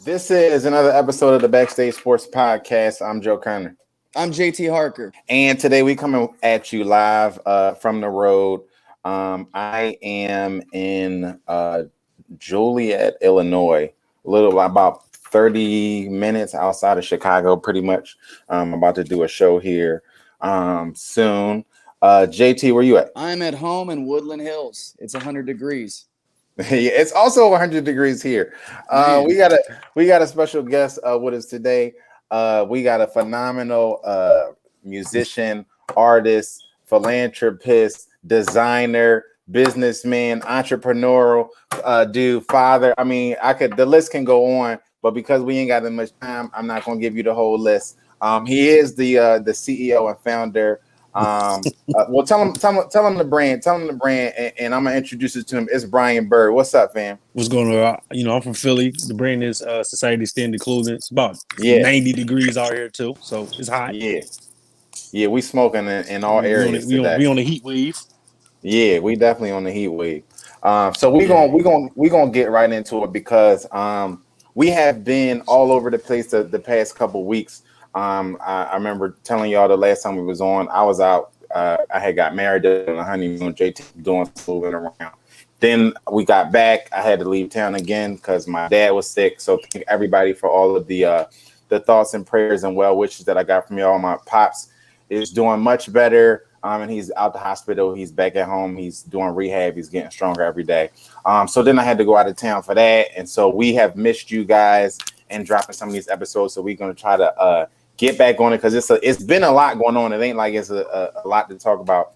This is another episode of the Backstage Sports Podcast. I'm Joe Connor. I'm JT Harker. And today we coming at you live from the road. I am in Joliet, Illinois, a little about 30 minutes outside of Chicago, pretty much. I'm about to do a show here soon. JT, where you at? I'm at home in Woodland Hills. It's 100 degrees. It's also 100 degrees here. We got a special guest with us today. We got a phenomenal musician, artist, philanthropist, designer, businessman, entrepreneurial dude, father. I mean, the list can go on, but because we ain't got that much time, I'm not gonna give you the whole list. He is the CEO and founder. Well, tell him the brand, and I'm gonna introduce it to him. It's Brian Byrd. What's up, fam? What's going on? I'm from Philly. The brand is Society Standard Clothing. It's about 90 degrees out here too, so it's hot. Yeah, we smoking in all areas today. We on the heat wave. Yeah, we definitely on the heat wave. So we gonna get right into it because we have been all over the place the past couple weeks. I remember telling y'all the last time we was on, I was out. I had got married on a honeymoon. JT doing moving around. Then we got back. I had to leave town again because my dad was sick. So thank everybody for all of the thoughts and prayers and well wishes that I got from y'all. My pops is doing much better. And he's out the hospital. He's back at home. He's doing rehab. He's getting stronger every day. So then I had to go out of town for that. And so we have missed you guys and dropping some of these episodes. So we're going to try to get back on it because it's been a lot going on. It ain't like it's a lot to talk about.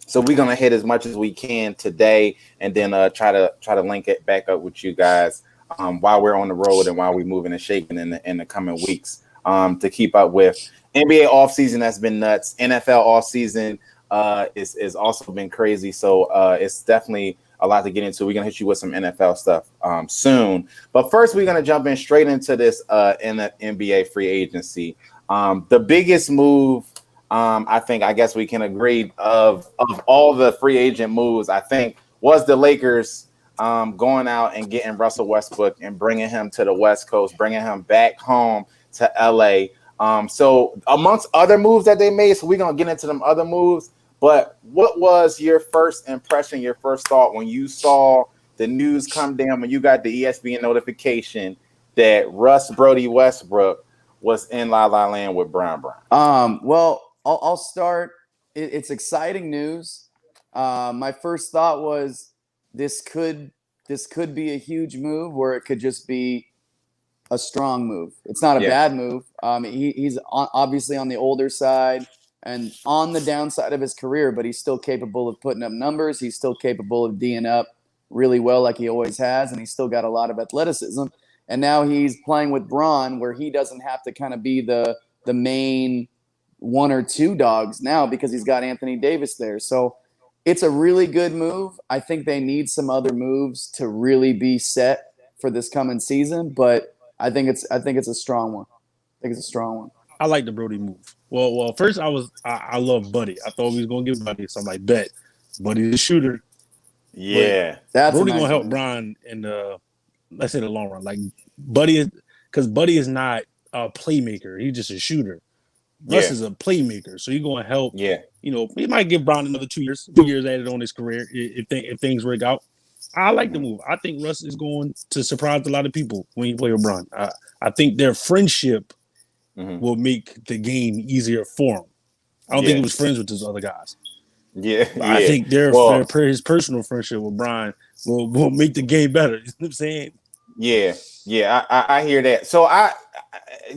So we're gonna hit as much as we can today, and then try to link it back up with you guys while we're on the road and while we're moving and shaking in the coming weeks to keep up with NBA offseason. That's been nuts. NFL offseason is also been crazy. So it's definitely a lot to get into. We're gonna hit you with some NFL stuff soon, but first we're gonna jump in straight into this in the NBA free agency. The biggest move, I guess we can agree of all the free agent moves, I think, was the Lakers going out and getting Russell Westbrook and bringing him to the West Coast, bringing him back home to LA. So amongst other moves that they made, so we're gonna get into them other moves. But what was your first impression, your first thought when you saw the news come down, when you got the ESPN notification that Russ Brody Westbrook was in La La Land with Brown? Well, I'll start. It's exciting news. My first thought was this could be a huge move, or it could just be a strong move. It's not a bad move. He's obviously on the older side and on the downside of his career, but he's still capable of putting up numbers. He's still capable of D'ing up really well like he always has, and he's still got a lot of athleticism. And now he's playing with Bron, where he doesn't have to kind of be the main one or two dogs now because he's got Anthony Davis there. So it's a really good move. I think they need some other moves to really be set for this coming season, but I think it's a strong one. I like the Brody move. Well, first I love Buddy. I thought we was gonna give Buddy, so I'm like, bet Buddy's a shooter. Yeah, that's Brody gonna help Bron in the, let's say, the long run. Like Buddy is not a playmaker. He's just a shooter. Russ is a playmaker, so he's gonna help. Yeah, he might give Bron another 2 years added on his career if things work out. I like the move. I think Russ is going to surprise a lot of people when he play with Bron. I think their friendship will make the game easier for him. I don't think he was friends with those other guys. Yeah, I think his personal friendship with Bron will make the game better. You know what I'm saying? Yeah, I hear that. So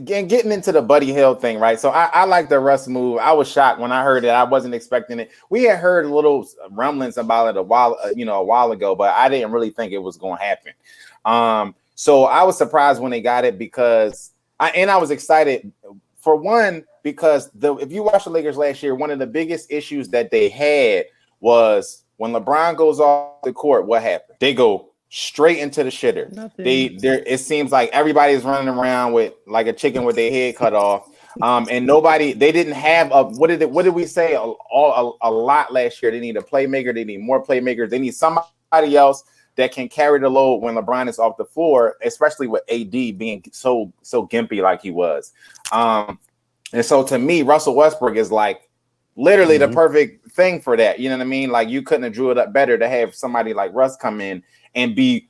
getting into the Buddy Hield thing, right? So I like the Russ move. I was shocked when I heard it. I wasn't expecting it. We had heard little rumblings about it a while ago, but I didn't really think it was going to happen. So I was surprised when they got it because I was excited for one because if you watch the Lakers last year, one of the biggest issues that they had was when LeBron goes off the court, what happened? They go straight into the shitter. It seems like everybody's running around with like a chicken with their head cut off. And they didn't have what did we say a lot last year? They need a playmaker. They need more playmakers. They need somebody else that can carry the load when LeBron is off the floor, especially with AD being so gimpy like he was. And so to me, Russell Westbrook is like literally the perfect thing for that. You know what I mean? Like you couldn't have drew it up better to have somebody like Russ come in and be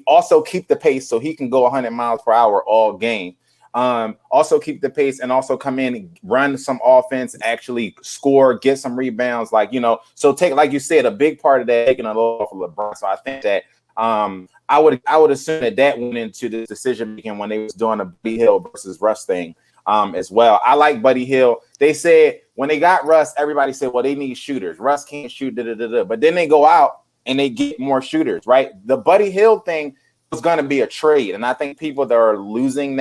also keep the pace so he can go 100 miles per hour all game. Also keep the pace and also come in, run some offense, actually score, get some rebounds. Like, you know, so take, like you said, a big part of that taking a load off of LeBron. So I think that I would assume that went into the decision making when they was doing a Buddy Hill versus Russ thing as well. I like Buddy Hill. They said when they got Russ, everybody said, well, they need shooters. Russ can't shoot, but then they go out and they get more shooters, right? The Buddy Hill thing was going to be a trade, and I think people that are losing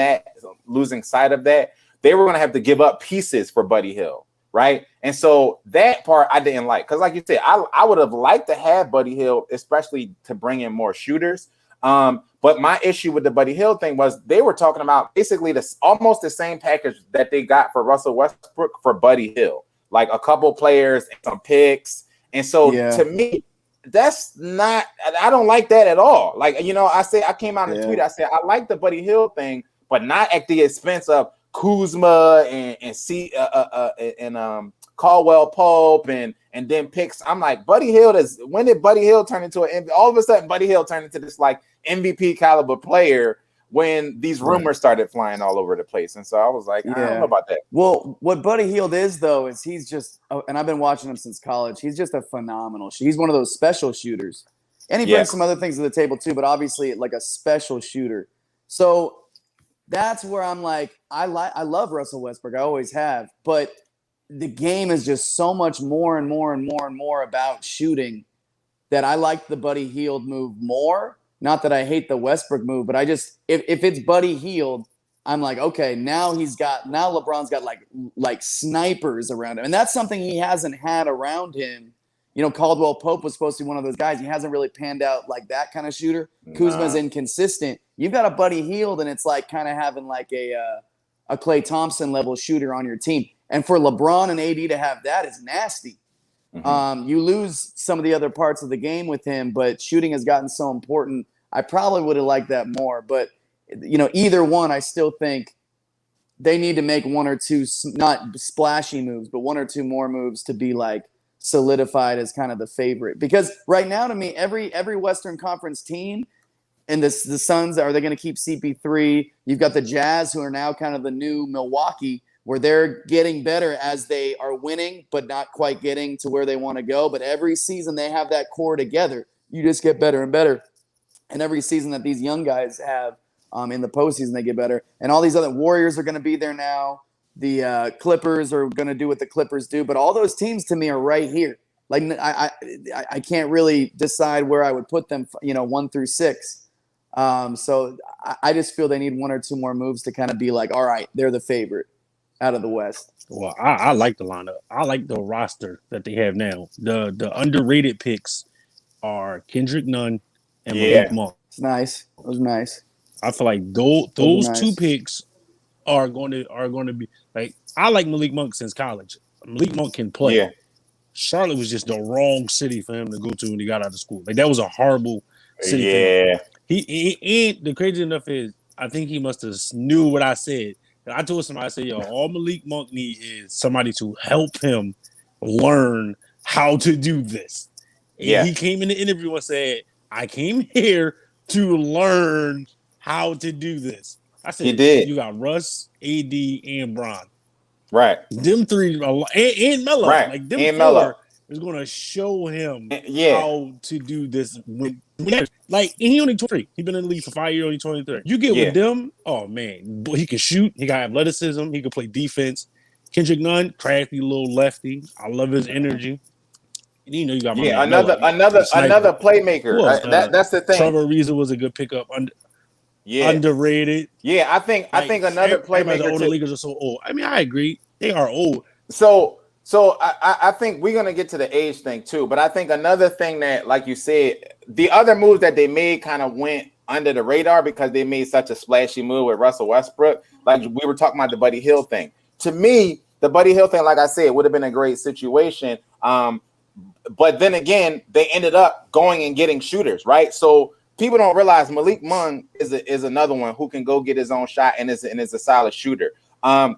sight of that, they were going to have to give up pieces for Buddy Hill, right? And so that part I didn't like, because like you said, I would have liked to have Buddy Hill, especially to bring in more shooters. But my issue with the Buddy Hill thing was they were talking about basically almost the same package that they got for Russell Westbrook for Buddy Hill, like a couple players and some picks. And so to me, that's not, I don't like that at all. Like, you know, I came out in the tweet, I said, I like the Buddy Hill thing, but not at the expense of Kuzma and Caldwell Pope and then picks. I'm like, Buddy Hill when did Buddy Hill turn into all of a sudden Buddy Hill turned into this like MVP caliber player when these rumors started flying all over the place. And so I was like, I don't know about that. Well, what Buddy Hield is, though, is he's just, and I've been watching him since college, he's just a phenomenal shooter. He's one of those special shooters. And he brings some other things to the table, too, but obviously like a special shooter. So that's where I'm like, I love Russell Westbrook. I always have. But the game is just so much more and more and more and more about shooting that I like the Buddy Hield move more. Not that I hate the Westbrook move, but I just if it's Buddy Hield, I'm like, okay, now LeBron's got like snipers around him. And that's something he hasn't had around him. You know, Caldwell Pope was supposed to be one of those guys. He hasn't really panned out like that kind of shooter. Kuzma's inconsistent. You've got a Buddy Hield, and it's like kind of having like a Klay Thompson level shooter on your team. And for LeBron and AD to have that is nasty. You lose some of the other parts of the game with him, but shooting has gotten so important. I probably would have liked that more, but you know, either one, I still think they need to make one or two, not splashy moves, but one or two more moves to be like solidified as kind of the favorite. Because right now, to me, every Western Conference team, and the Suns, are they going to keep CP3? You've got the Jazz, who are now kind of the new Milwaukee, where they're getting better as they are winning, but not quite getting to where they want to go. But every season they have that core together. You just get better and better. And every season that these young guys have in the postseason, they get better. And all these other Warriors are going to be there now. The Clippers are going to do what the Clippers do. But all those teams to me are right here. Like I can't really decide where I would put them, 1 through 6. So I just feel they need one or two more moves to kind of be like, all right, they're the favorite out of the West. Well, I like the lineup. I like the roster that they have now. The underrated picks are Kendrick Nunn and Malik Monk. It's nice. It was nice. I feel like those two picks are going to be like, I like Malik Monk since college. Malik Monk can play. Yeah. Charlotte was just the wrong city for him to go to when he got out of school. Like, that was a horrible city for him. He the crazy enough is, I think he must have knew what I said. And I told somebody, I said, all Malik Monk need is somebody to help him learn how to do this. And he came in the interview and said, I came here to learn how to do this. I said, he did. You got Russ, AD, and Bron. Right. Them three, and Melo. Right. Like, them and four Melo is going to show him how to do this. Like, and he only 23. He's been in the league for 5 years, only 23. You get with them, oh, man. He can shoot. He got athleticism. He can play defense. Kendrick Nunn, crafty little lefty. I love his energy. And you got another playmaker. That's the thing. Trevor Ariza was a good pickup. Underrated. Yeah, I think another playmaker. The older leaguers are so old. I mean, I agree. They are old. So I think we're gonna get to the age thing too. But I think another thing that, like you said, the other moves that they made kind of went under the radar because they made such a splashy move with Russell Westbrook. Like we were talking about the Buddy Hield thing. To me, the Buddy Hield thing, like I said, would have been a great situation. But then again, they ended up going and getting shooters, right? So people don't realize Malik Monk is another one who can go get his own shot and is a solid shooter.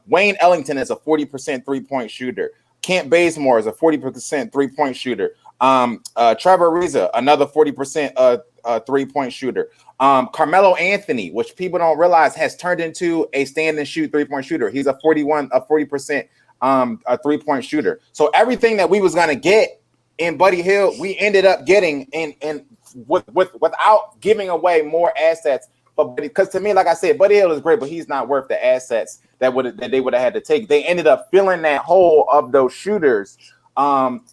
Wayne Ellington is a 40% 3-point shooter. Kent Bazemore is a 40% 3-point shooter. Trevor Ariza, another 40% 3-point shooter. Carmelo Anthony, which people don't realize, has turned into a stand and shoot 3-point shooter. He's a 40% a 3-point shooter. So everything that we was gonna get in Buddy Hield, we ended up getting and without giving away more assets. But because to me, like I said, Buddy Hield is great, but he's not worth the assets that they would have had to take. They ended up filling that hole of those shooters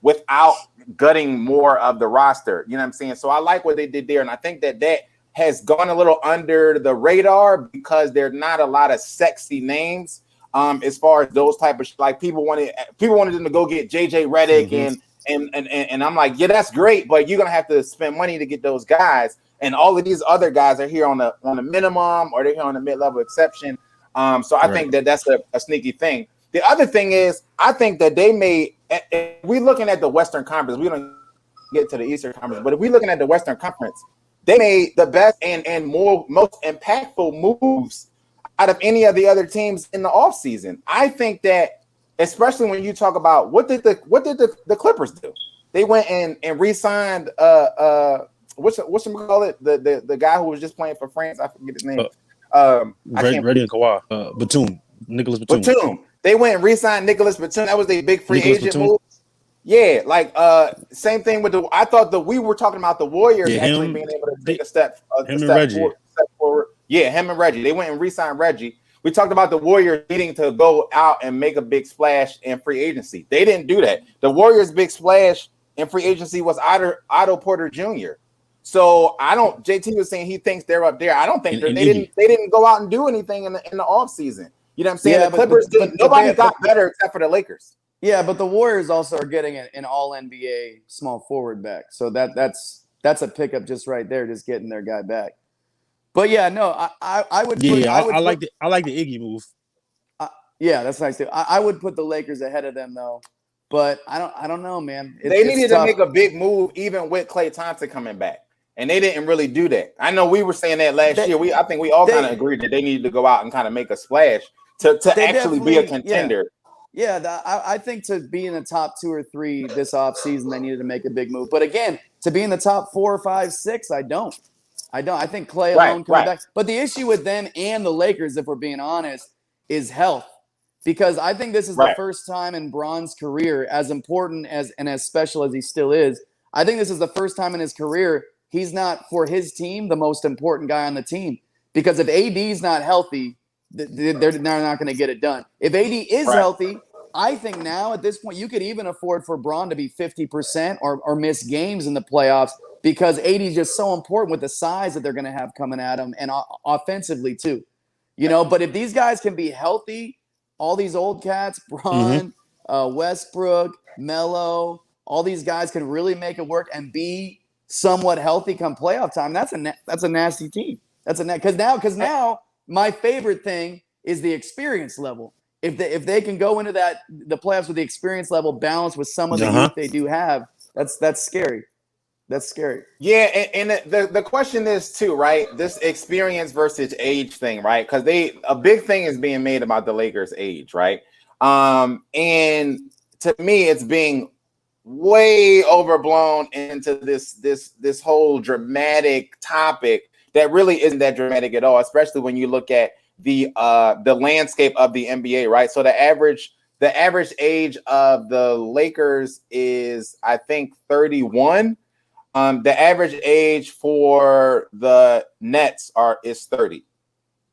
without gutting more of the roster. You know what I'm saying? So I like what they did there, and I think that has gone a little under the radar because there's not a lot of sexy names as far as those type of like people wanted them to go get JJ Redick and I'm like, yeah, that's great, but you're gonna have to spend money to get those guys. And all of these other guys are here on the minimum, or they're here on the mid-level exception. So I think that's a sneaky thing. The other thing is, I think that they made. If we're looking at the Western Conference, we don't get to the Eastern Conference, but if we're looking at the Western Conference, they made the best and most impactful moves out of any of the other teams in the offseason. I think that, especially when you talk about what did the Clippers do? They went and re-signed what's call it? The guy who was just playing for France. I forget his name. Ready and Kawhi. Nicholas Batum. They went and re-signed Nicholas Batum. That was a big free agent move. Yeah, like same thing with I thought that we were talking about the Warriors being able to take a step forward. Yeah, him and Reggie. They went and re-signed Reggie. We talked about the Warriors needing to go out and make a big splash in free agency. They didn't do that. The Warriors' big splash in free agency was Otto Porter Jr. So JT was saying he thinks they're up there. I don't think they didn't go out and do anything in the offseason. You know what I'm saying? The Clippers nobody got better except for the Lakers. Yeah, but the Warriors also are getting an all NBA small forward back. So that's a pickup just right there, just getting their guy back. But yeah, no, I would. I like the Iggy move. Yeah, that's nice too. I would put the Lakers ahead of them though, but I don't know, man. They needed to make a big move even with Klay Thompson coming back, and they didn't really do that. I know we were saying that last year. I think we all kind of agreed that they needed to go out and kind of make a splash to actually be a contender. Yeah, I think to be in the top 2 or 3 this offseason, they needed to make a big move. But again, to be in the top 4 or 5, 6, I don't. I think Klay alone coming back. But the issue with them and the Lakers, if we're being honest, is health. Because I think this is the first time in Bron's career, as important and as special as he still is, I think this is the first time in his career he's not, for his team, the most important guy on the team. Because if AD's not healthy, they're not going to get it done. If AD is healthy, I think now at this point you could even afford for Bron to be 50% or miss games in the playoffs because AD is just so important with the size that they're going to have coming at him and offensively too. But if these guys can be healthy, all these old cats, Bron, Westbrook, Melo, all these guys can really make it work and be somewhat healthy come playoff time. That's a nasty team. Because now my favorite thing is the experience level. If they can go into the playoffs with the experience level balanced with some of the youth they do have, that's scary. That's scary. Yeah, and the question is too, right? This experience versus age thing, right? Because a big thing is being made about the Lakers' age, right? And to me, it's being way overblown into this whole dramatic topic that really isn't that dramatic at all, especially when you look at the landscape of the NBA, right? So the average age of the Lakers is, I think, 31. The average age for the Nets is 30,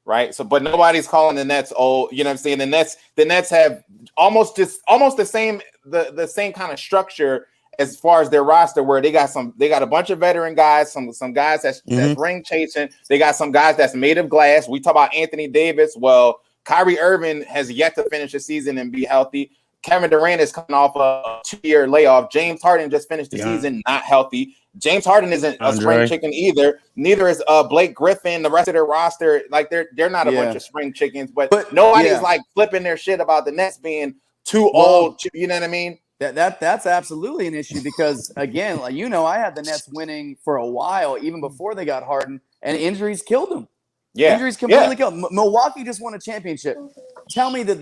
right? So, but nobody's calling the Nets old. You know what I'm saying? The Nets have almost the same kind of structure as far as their roster, where they got a bunch of veteran guys, some guys that's ring chasing. They got some guys that's made of glass. We talk about Anthony Davis. Well, Kyrie Irving has yet to finish the season and be healthy. Kevin Durant is coming off a 2-year layoff. James Harden just finished the season not healthy. James Harden isn't a spring chicken either. Neither is Blake Griffin. The rest of their roster, like they're not a bunch of spring chickens. But nobody's like flipping their shit about the Nets being too old. You know what I mean? That's absolutely an issue because again, like I had the Nets winning for a while, even before they got Harden, and injuries killed them. Yeah, Injuries completely killed. Milwaukee just won a championship. Tell me that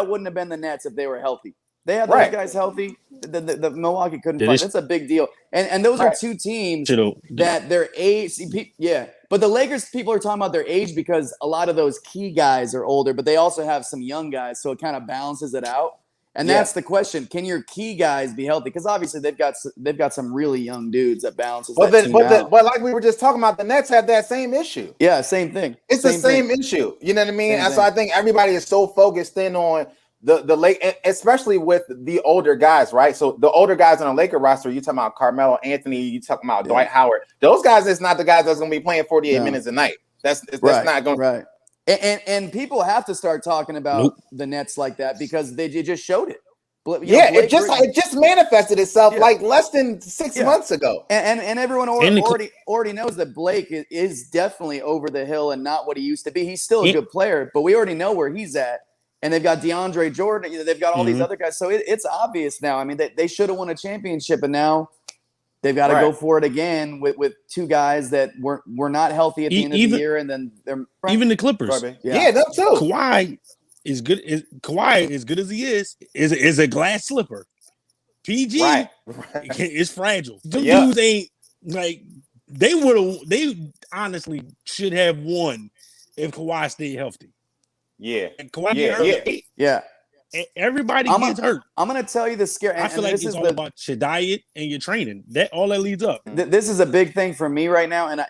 wouldn't have been the Nets if they were healthy. They had those guys healthy. The Milwaukee couldn't fight. That's a big deal. And those are two teams that their age. But the Lakers people are talking about their age because a lot of those key guys are older, but they also have some young guys, so it kind of balances it out. And that's the question: can your key guys be healthy? Because obviously they've got some really young dudes that balances that team out. But like we were just talking about, the Nets had that same issue. Yeah, same thing. It's the same issue. You know what I mean? And so I think everybody is so focused in on the late, especially with the older guys, right? So the older guys on the Laker roster, you talking about Carmelo Anthony, you talking about Dwight Howard. Those guys is not the guys that's going to be playing 48 minutes a night. That's not going. Right. And people have to start talking about the Nets like that because they just showed it. It just manifested itself like less than 6 months ago. And everyone already knows that Blake is definitely over the hill and not what he used to be. He's still a good player, but we already know where he's at. And they've got DeAndre Jordan. They've got all these other guys. So it's obvious now. I mean, they should have won a championship, and now they've got to go for it again with two guys that were not healthy at the end of the year, and then they're even the Clippers. Them too. Kawhi is good. Kawhi, as good as he is a glass slipper. PG is fragile. Them dudes ain't like they honestly should have won if Kawhi stayed healthy. Yeah. And Kawhi get hurt. Everybody gets hurt. I'm going to tell you the scare. I feel like it's all about your diet and your training. All that leads up. This is a big thing for me right now, and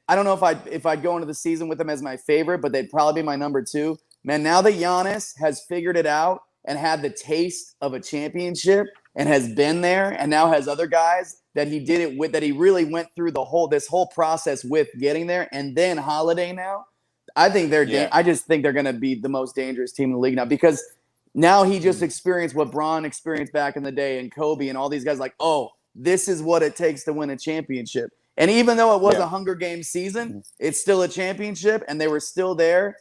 I don't know if I'd go into the season with them as my favorite, but they'd probably be my number 2. Man, now that Giannis has figured it out and had the taste of a championship and has been there, and now has other guys that he did it with, that he really went through this whole process with getting there, and then Holiday now. I think I just think they're going to be the most dangerous team in the league now because now he just experienced what Bron experienced back in the day and Kobe and all these guys like, oh, this is what it takes to win a championship. And even though it was a Hunger Games season, it's still a championship and they were still there.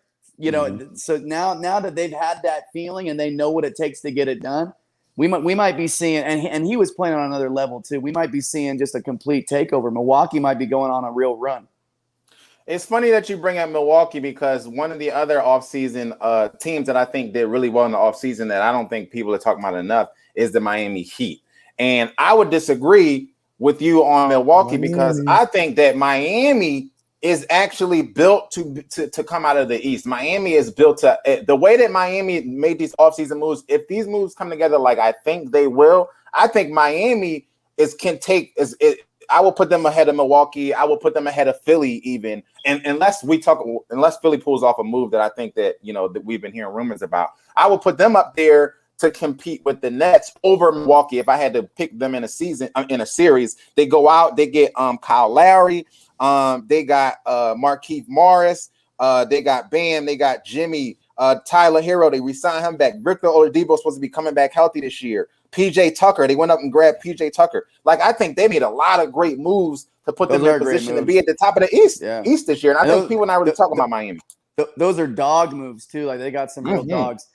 So now that they've had that feeling and they know what it takes to get it done, we might be seeing, and he was playing on another level too. We might be seeing just a complete takeover. Milwaukee might be going on a real run. It's funny that you bring up Milwaukee because one of the other offseason teams that I think did really well in the offseason that I don't think people are talking about enough is the Miami Heat. And I would disagree with you on Milwaukee because I think that Miami is actually built to come out of the East. Miami is built to the way that Miami made these offseason moves. If these moves come together like I think they will, I think Miami I will put them ahead of Milwaukee. I will put them ahead of Philly even. And unless Philly pulls off a move that I think that we've been hearing rumors about, I will put them up there to compete with the Nets over Milwaukee. If I had to pick them in a series, they go out, they get Kyle Lowry, they got Markieff Morris, they got Bam, they got Jimmy, Tyler Hero. They re-signed him back. Victor Oladipo supposed to be coming back healthy this year. PJ Tucker, they went up and grabbed PJ Tucker. Like, I think they made a lot of great moves to put them in position to be at the top of the East this year. And I think people are not really talking about Miami. Those are dog moves too. Like, they got some real dogs.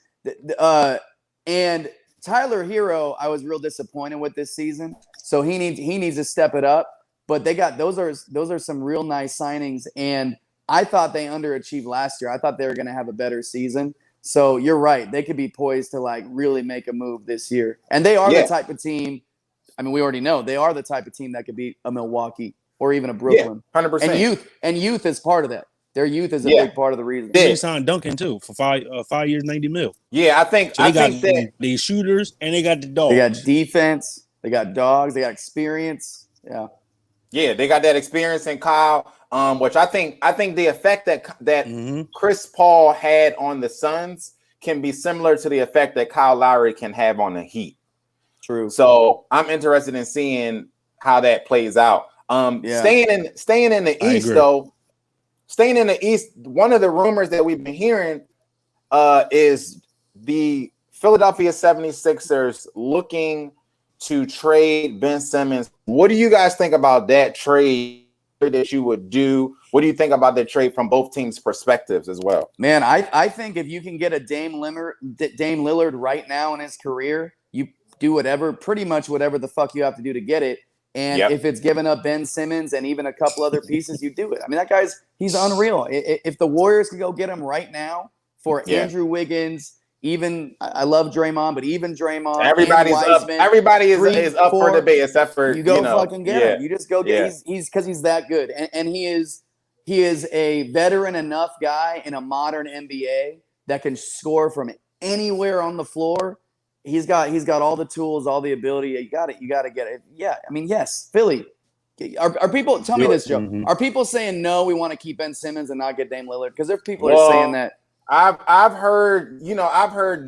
And Tyler Hero, I was real disappointed with this season. So he needs to step it up. But they got those are some real nice signings. And I thought they underachieved last year. I thought they were going to have a better season. So you're right. They could be poised to like really make a move this year. And they are the type of team. I mean, we already know they are the type of team that could beat a Milwaukee or even a Brooklyn. 100%. And youth is part of that. Their youth is a big part of the reason. They signed Duncan too for 5 years, $90 million. Yeah, I think they got these shooters and they got the dogs. They got defense. They got dogs. They got experience. Yeah, they got that experience in Kyle. Which I think the effect that Chris Paul had on the Suns can be similar to the effect that Kyle Lowry can have on the Heat. True. So I'm interested in seeing how that plays out. Staying in the East though. Staying in the East, one of the rumors that we've been hearing is the Philadelphia 76ers looking to trade Ben Simmons. What do you guys think about that trade that you would do? What do you think about the trade from both teams' perspectives as well? Man, I think if you can get a Dame Lillard right now in his career, do pretty much whatever the fuck you have to do to get it. And if it's giving up Ben Simmons and even a couple other pieces, you do it. I mean, that he's unreal. If the Warriors could go get him right now for Andrew Wiggins, even I love Draymond, but even Draymond, everybody's Wiseman, up. Everybody is up for debate except for you go fucking get him. You just go get he's because he's that good, and he is a veteran enough guy in a modern NBA that can score from anywhere on the floor. He's got all the tools, all the ability. You got to get it. Yeah, I mean, yes, Philly. Are people? Tell me this, Joe. Mm-hmm. Are people saying no? We want to keep Ben Simmons and not get Dame Lillard because there's people are saying that. I've heard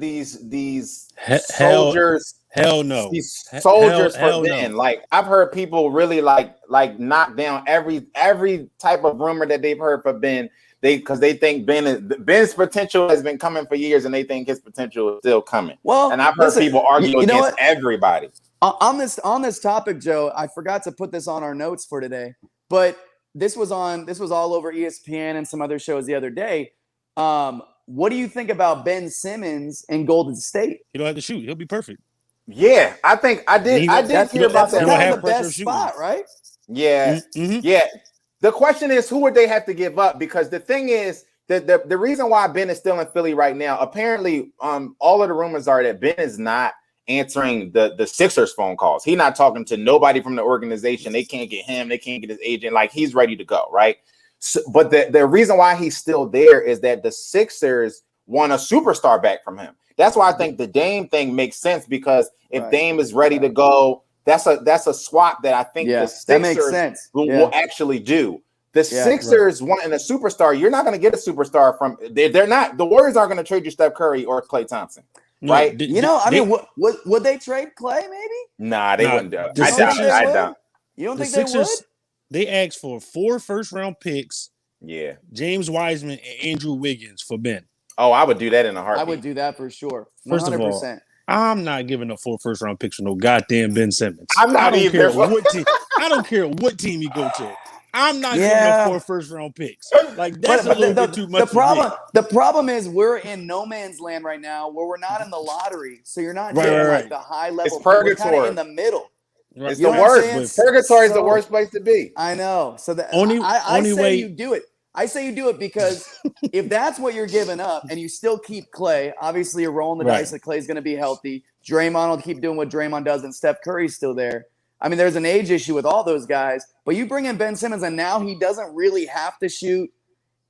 these soldiers. Hell no. These soldiers for Ben. No. Like I've heard people really like knock down every type of rumor that they've heard for Ben. Because they think Ben's potential has been coming for years, and they think his potential is still coming. Well, and I've heard people argue against everybody. On this topic, Joe, I forgot to put this on our notes for today, but this was all over ESPN and some other shows the other day. What do you think about Ben Simmons in Golden State? He don't have to shoot; he'll be perfect. Yeah, I think I did. I did hear about that. That's the best spot, right? Yeah, yeah. The question is, who would they have to give up? Because the thing is that the reason why Ben is still in Philly right now, apparently, all of the rumors are that Ben is not answering the Sixers phone calls. He's not talking to nobody from the organization. They can't get him. They can't get his agent. Like he's ready to go, right? So, but the reason why he's still there is that the Sixers want a superstar back from him. That's why I think the Dame thing makes sense because if Dame is ready to go. That's a swap that I think the Sixers will actually do. The Sixers wanting a superstar. You're not going to get a superstar from. They're not. The Warriors aren't going to trade you Steph Curry or Klay Thompson, right? Would they trade Klay? Maybe. Nah, they wouldn't do it. I doubt. You don't think Sixers, they would? They asked for 4 first-round picks. Yeah. James Wiseman and Andrew Wiggins for Ben. Oh, I would do that in a heartbeat. I would do that for sure. 100%. First of all, I'm not giving up 4 first-round picks for no goddamn Ben Simmons. I'm not either. I don't care what team you go to. I'm not giving up 4 first-round picks. Like that's a little bit too much. The problem is we're in no man's land right now, where we're not in the lottery, so you're not getting like the high level. It's purgatory. We're in the middle. It's the worst. Purgatory is the worst place to be. I know. So I say you do it. I say you do it because if that's what you're giving up and you still keep Klay, obviously you're rolling the dice that Klay's going to be healthy. Draymond will keep doing what Draymond does, and Steph Curry's still there. I mean, there's an age issue with all those guys, but you bring in Ben Simmons, and now he doesn't really have to shoot.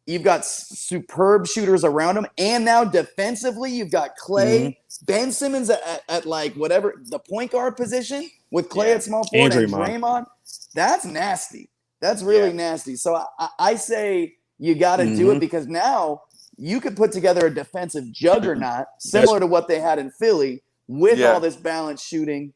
You've got superb shooters around him, and now defensively, you've got Klay, Ben Simmons at like whatever the point guard position with Klay at small forward and Draymond. That's nasty. That's really nasty. So I say you got to do it because now you could put together a defensive juggernaut similar to what they had in Philly with all this balanced shooting.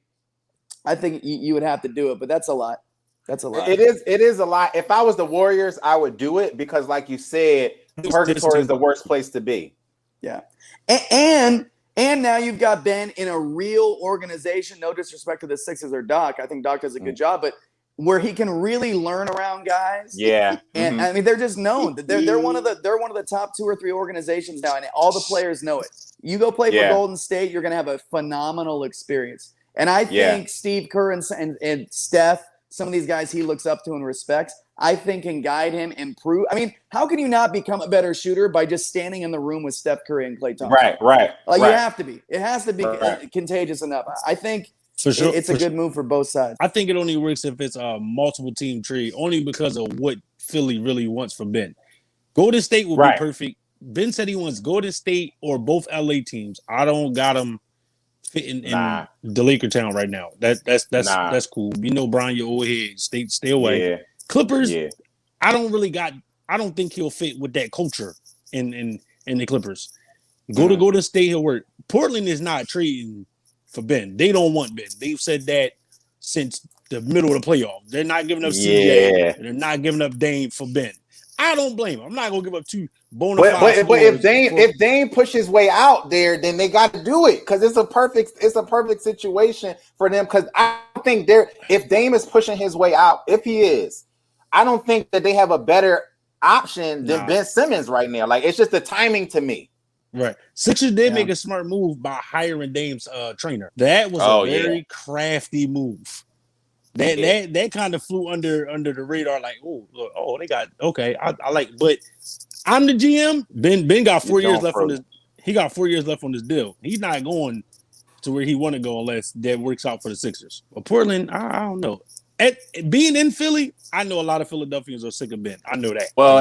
I think you would have to do it, but that's a lot. That's a lot. It is a lot. If I was the Warriors, I would do it because, like you said, purgatory is the worst place to be. Yeah. And now you've got Ben in a real organization. No disrespect to the Sixers or Doc. I think Doc does a good job, but where he can really learn around guys. Yeah. And I mean, they're just known. They're one of the top 2 or 3 organizations now, and all the players know it. You go play for Golden State, you're going to have a phenomenal experience. And I think Steve Kerr and Steph, some of these guys he looks up to and respects, I think can guide him, improve. I mean, how can you not become a better shooter by just standing in the room with Steph Curry and Klay Thompson? Right. You have to be. It has to be contagious enough. I think for sure, it's a good move for both sides. I think it only works if it's a multiple team trade, only because of what Philly really wants from Ben. Golden State will be perfect. Ben said he wants Golden State or both LA teams. I don't got him fitting in the Laker town right now. That's cool. You know, Brian, your old head. Stay away. Yeah. Clippers. Yeah. I don't think he'll fit with that culture in the Clippers. Go to Golden State, he'll work. Portland is not trading for Ben. They don't want Ben. They've said that since the middle of the playoffs. They're not giving up CJ. They're not giving up Dame for Ben. I don't blame him. I'm not gonna give up 2 bona fide. But if Dame push his way out there, then they got to do it because it's a perfect situation for them. Because I think if Dame is pushing his way out, if he is, I don't think that they have a better option than Ben Simmons right now. Like it's just the timing to me. Right. Sixers did Yeah. make a smart move by hiring Dame's trainer. That was Oh, a very crafty move. That kind of flew under the radar. Like, they got okay. I like, but I'm the GM. Ben got 4 years left on this. He got 4 years left on this deal. He's not going to where he want to go unless that works out for the Sixers. But Portland, I don't know. Being in Philly, I know a lot of Philadelphians are sick of Ben. I know that. Well,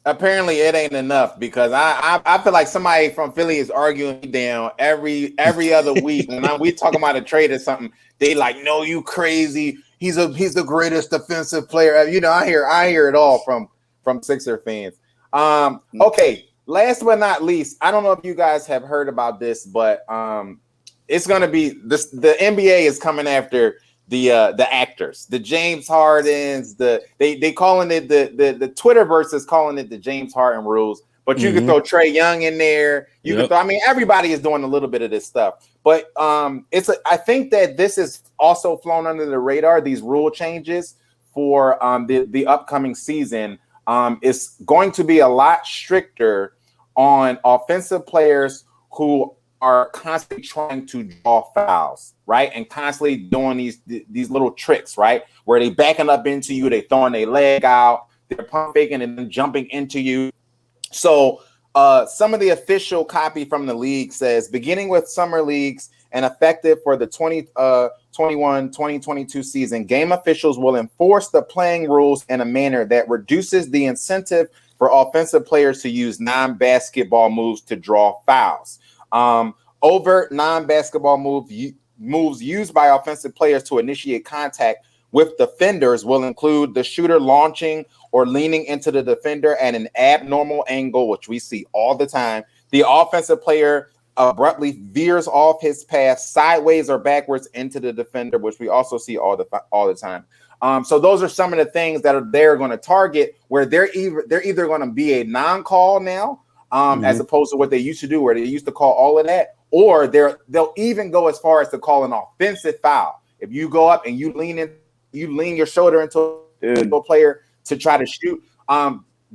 apparently it ain't enough because I feel like somebody from Philly is arguing me down every other week when we talking about a trade or something. They like, no, you crazy. He's the greatest defensive player. You know, I hear it all from Sixer fans. Okay. Last but not least, I don't know if you guys have heard about this, but it's gonna be this. The NBA is coming after the actors, the James Hardens. They calling it the Twitterverse is calling it the James Harden rules. But you can throw Trae Young in there. You can throw. I mean, everybody is doing a little bit of this stuff. But I think that this is also flown under the radar. These rule changes for the upcoming season. Is going to be a lot stricter on offensive players who are constantly trying to draw fouls, right? And constantly doing these little tricks, right? Where they backing up into you, they throwing their leg out, they're pump faking and then jumping into you. So some of the official copy from the league says, beginning with summer leagues and effective for the 2021-2022 season, game officials will enforce the playing rules in a manner that reduces the incentive for offensive players to use non-basketball moves to draw fouls. Overt non-basketball moves used by offensive players to initiate contact with defenders will include the shooter launching or leaning into the defender at an abnormal angle, which we see all the time. The offensive player abruptly veers off his path sideways or backwards into the defender, which we also see all the time. So those are some of the things that they're going to target, where they're either going to be a non-call now, as opposed to what they used to do, where they used to call all of that, or they'll even go as far as to call an offensive foul. If you go up and you lean your shoulder into a player to try to shoot.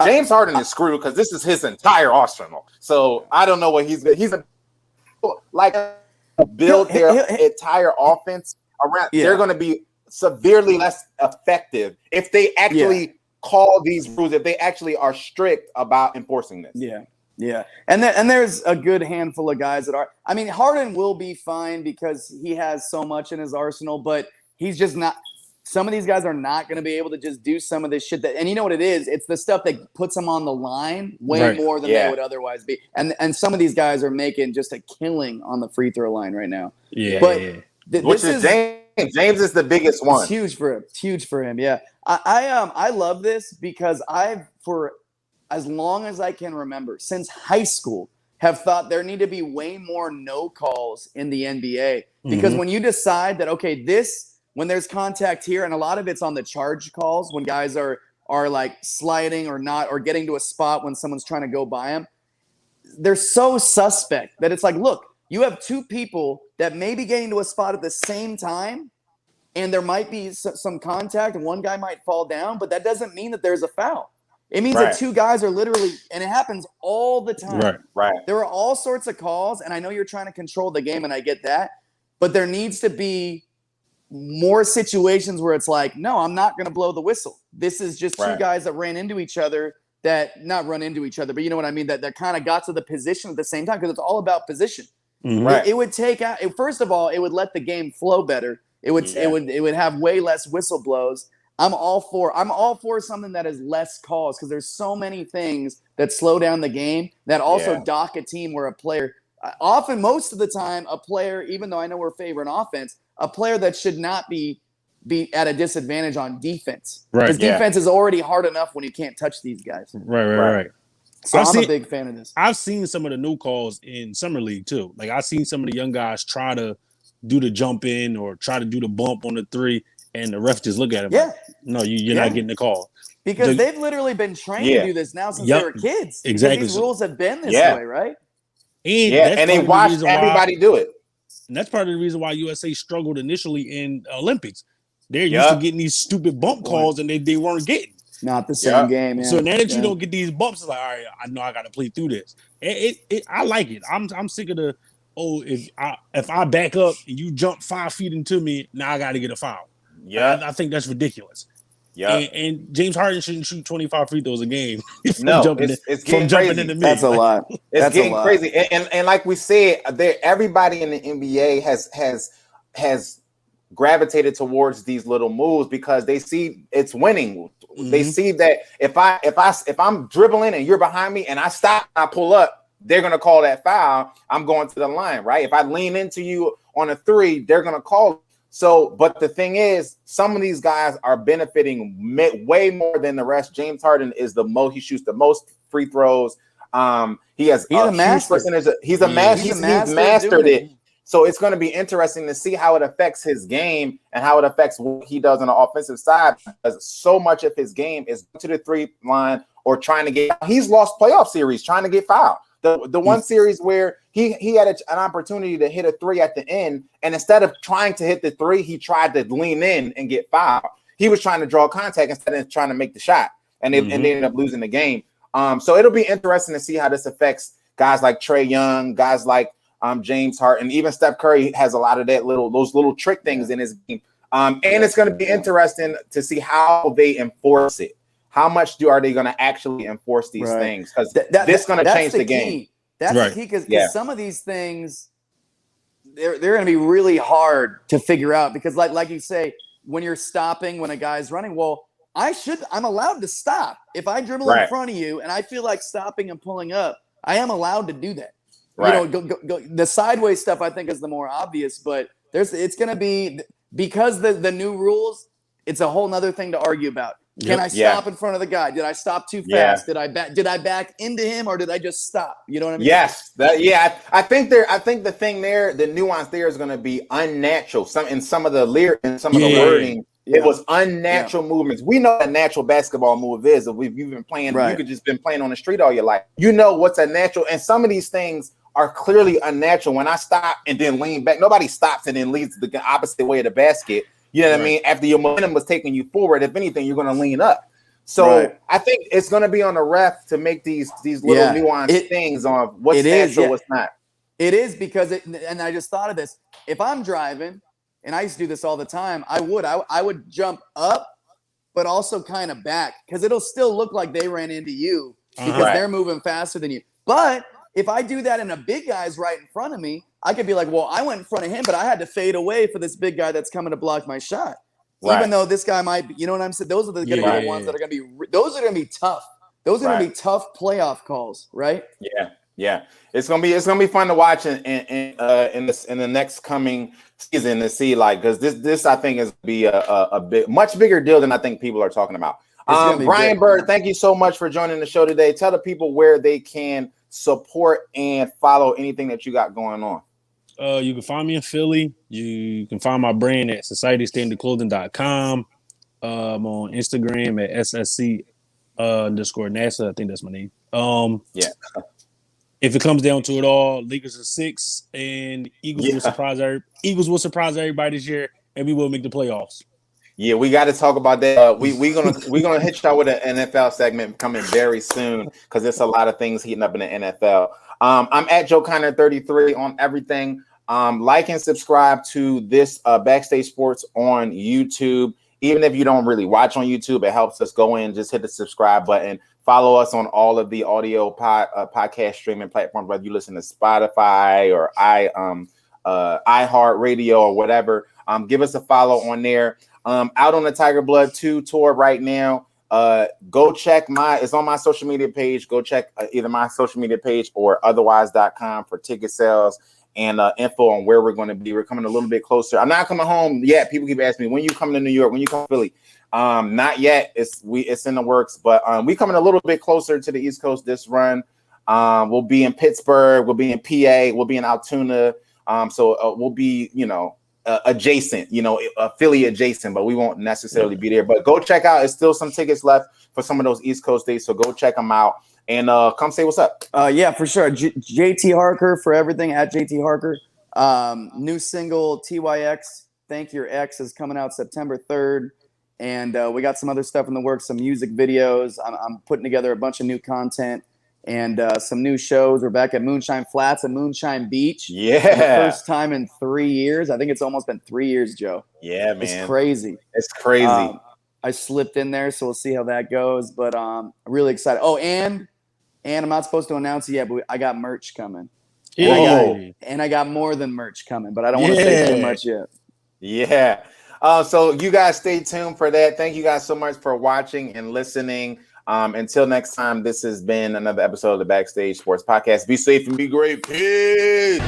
James Harden is screwed because this is his entire arsenal. So I don't know what he's like build their entire offense around. Yeah. They're going to be severely less effective if they actually call these rules, if they actually are strict about enforcing this. Yeah. And there's a good handful of guys that are. I mean, Harden will be fine because he has so much in his arsenal, but he's just not. Some of these guys are not going to be able to just do some of this shit and you know what it is? It's the stuff that puts them on the line way more than they would otherwise be. And some of these guys are making just a killing on the free thw line right now. Which is James. James is the biggest one. It's huge for him. It's huge for him. Yeah. I love this because for as long as I can remember, since high school, have thought there need to be way more no calls in the NBA. Because when you decide that, okay, when there's contact here, and a lot of it's on the charge calls when guys are like sliding or not, or getting to a spot when someone's trying to go by them, they're so suspect that it's like, look, you have two people that may be getting to a spot at the same time, and there might be some contact, and one guy might fall down, but that doesn't mean that there's a foul. It means that two guys are literally, and it happens all the time. Right. There are all sorts of calls, and I know you're trying to control the game, and I get that, but there needs to be more situations where it's like, no, I'm not going to blow the whistle. This is just two guys that ran into each other, that not run into each other, but you know what I mean? That kind of got to the position at the same time, because it's all about position. It would take out, first of all, it would let the game flow better. It would have way less whistle blows. I'm all for something that is less calls, because there's so many things that slow down the game that also dock a team where a player, often most of the time, a player, even though I know we're favoring offense, a player that should not be at a disadvantage on defense. Because defense is already hard enough when you can't touch these guys. Right. So I'm a big fan of this. I've seen some of the new calls in Summer League too. Like I've seen some of the young guys try to do the jump in or try to do the bump on the three, and the ref just look at him like, no, you're not getting the call. Because they've literally been trained to do this now since they were kids. Exactly. These rules have been this way, right? And they watched everybody do it. And that's part of the reason why USA struggled initially in Olympics. They're used to getting these stupid bump calls, and they weren't getting. Not the same game. Yeah. So now that you don't get these bumps, it's like, all right, I know I got to play through this. I like it. I'm sick of the if I back up and you jump 5 feet into me, now I got to get a foul. Yeah. I think that's ridiculous. Yeah. And James Harden shouldn't shoot 25 free throws a game No, it's getting crazy. into me. That's a lot. It's That's a getting lot. crazy. And like we said, everybody in the NBA has gravitated towards these little moves because they see it's winning. Mm-hmm. They see that if I'm dribbling and you're behind me and I stop, I pull up, they're gonna call that foul. I'm going to the line, right? If I lean into you on a three, they're gonna call it. So, but the thing is, some of these guys are benefiting way more than the rest. James Harden is he shoots the most free throws. He's a huge percentage. He's mastered it. So it's going to be interesting to see how it affects his game and how it affects what he does on the offensive side. Because so much of his game is to the 3 line or trying to get. He's lost playoff series trying to get fouled. The one series where he had an opportunity to hit a 3 at the end, and instead of trying to hit the 3, he tried to lean in and get fouled. He was trying to draw contact instead of trying to make the shot, and they ended up losing the game. So it'll be interesting to see how this affects guys like Trae Young, guys like James Harden, even Steph Curry has a lot of those little trick things in his game. And it's going to be interesting to see how they enforce it. How much are they going to actually enforce these things? Because this is going to change the game. That's the key because some of these things, they're going to be really hard to figure out because like you say, when you're stopping, when a guy's running, well, I'm allowed to stop. If I dribble in front of you and I feel like stopping and pulling up, I am allowed to do that. Right. You know, go, the sideways stuff I think is the more obvious, but it's going to be because the new rules, it's a whole nother thing to argue about. Can I stop in front of the guy? Did I stop too fast? Did I back into him or did I just stop? You know what I mean? Yes. I think the thing there, the nuance there is going to be unnatural. Some of the the wording, it was unnatural movements. We know what a natural basketball move is. If you've been playing, you could just been playing on the street all your life. You know what's a natural, and some of these things are clearly unnatural. When I stop and then lean back, nobody stops and then leads the opposite way of the basket. You know what I mean? After your momentum was taking you forward, if anything, you're going to lean up. So I think it's going to be on the ref to make these little nuanced things on what's natural, what's not. It is because and I just thought of this. If I'm driving, and I used to do this all the time, I would jump up, but also kind of back because it'll still look like they ran into you because they're moving faster than you. But if I do that and a big guy's right in front of me, I could be like, well, I went in front of him, but I had to fade away for this big guy that's coming to block my shot. Even though this guy might be, you know what I'm saying? Those are going to be the ones that are going to be, those are going to be tough. Those are going to be tough playoff calls, right? Yeah. It's gonna be fun to watch in the next coming season to see, like, because this I think is be a much bigger deal than I think people are talking about. Brian Byrd, thank you so much for joining the show today. Tell the people where they can support and follow anything that you got going on. You can find me in Philly. You can find my brand at societystandardclothing.com. I'm on Instagram at SSC _NASA. I think that's my name. If it comes down to it all, Lakers are 6 and Eagles will surprise everybody this year, and we will make the playoffs. Yeah, we got to talk about that. We're gonna hit y'all with an NFL segment coming very soon because there's a lot of things heating up in the NFL. I'm at Joe Connor 33 on everything. Like and subscribe to this Backstage Sports on YouTube. Even if you don't really watch on YouTube, it helps us go in. Just hit the subscribe button. Follow us on all of the audio podcast streaming platforms, whether you listen to Spotify or iHeartRadio or whatever. Give us a follow on there. Out on the Tiger Blood 2 tour right now. Go check it's on my social media page. Go check either my social media page or otherwise.com for ticket sales and info on where we're going to be. We're coming a little bit closer. I'm not coming home yet. People keep asking me, when you coming to New York, when you come to Philly? Not yet. It's in the works, but we coming a little bit closer to the East Coast this run. We'll be in Pittsburgh. We'll be in PA. We'll be in Altoona. So we'll be, adjacent, Philly adjacent, but we won't necessarily be there. But go check out. There's still some tickets left for some of those East Coast days. So go check them out and come say what's up. Yeah, for sure. JT Harker for everything at JT Harker. New single TYX, Thank Your Ex, is coming out September 3rd. And we got some other stuff in the works, some music videos. I'm putting together a bunch of new content. and some new shows. We're back at Moonshine Flats and Moonshine Beach. Yeah. For the first time in 3 years. I think it's almost been 3 years, Joe. Yeah, man. It's crazy. It's crazy. I slipped in there, so we'll see how that goes. But I'm really excited. Oh, and I'm not supposed to announce it yet, but I got merch coming. And I got more than merch coming, but I don't want to say too much yet. Yeah. So you guys stay tuned for that. Thank you guys so much for watching and listening. Until next time, this has been another episode of the Backstage Sports Podcast. Be safe and be great. Peace.